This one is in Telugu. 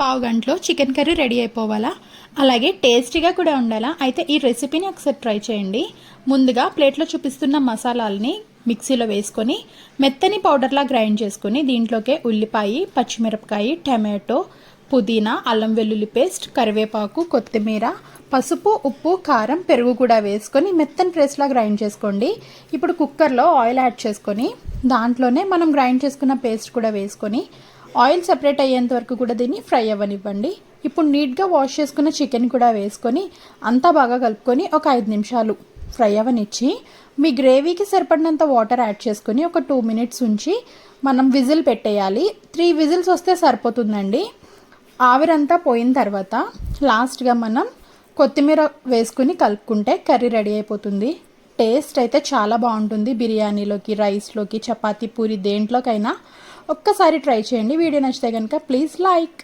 పావు గంటలో చికెన్ కర్రీ రెడీ అయిపోవాలా, అలాగే టేస్టీగా కూడా ఉండాలా. అయితే ఈ రెసిపీని ఒకసారి ట్రై చేయండి. ముందుగా ప్లేట్లో చూపిస్తున్న మసాలాలని మిక్సీలో వేసుకొని మెత్తని పౌడర్లా గ్రైండ్ చేసుకొని దీంట్లోకే ఉల్లిపాయ, పచ్చిమిరపకాయ, టమాటో, పుదీనా, అల్లం వెల్లుల్లి పేస్ట్, కరివేపాకు, కొత్తిమీర, పసుపు, ఉప్పు, కారం, పెరుగు కూడా వేసుకొని మెత్తని పేస్ట్లా గ్రైండ్ చేసుకోండి. ఇప్పుడు కుక్కర్లో ఆయిల్ యాడ్ చేసుకొని దాంట్లోనే మనం గ్రైండ్ చేసుకున్న పేస్ట్ కూడా వేసుకొని ఆయిల్ సెపరేట్ అయ్యేంత వరకు కూడా దీన్ని ఫ్రై అవ్వనివ్వండి. ఇప్పుడు నీట్గా వాష్ చేసుకున్న చికెన్ కూడా వేసుకొని అంతా బాగా కలుపుకొని ఒక 5 నిమిషాలు ఫ్రై అవ్వనిచ్చి మీ గ్రేవీకి సరిపడినంత వాటర్ యాడ్ చేసుకొని ఒక 2 మినిట్స్ ఉంచి మనం విజిల్ పెట్టేయాలి. 3 విజిల్స్ వస్తే సరిపోతుందండి. ఆవిరంతా పోయిన తర్వాత లాస్ట్గా మనం కొత్తిమీర వేసుకుని కలుపుకుంటే కర్రీ రెడీ అయిపోతుంది. టేస్ట్ అయితే చాలా బాగుంటుంది. బిర్యానీలోకి, రైస్లోకి, చపాతీ, పూరి దేంట్లోకైనా ఒక్కసారి ట్రై చేయండి. వీడియో నచ్చితే కనుక ప్లీజ్ లైక్.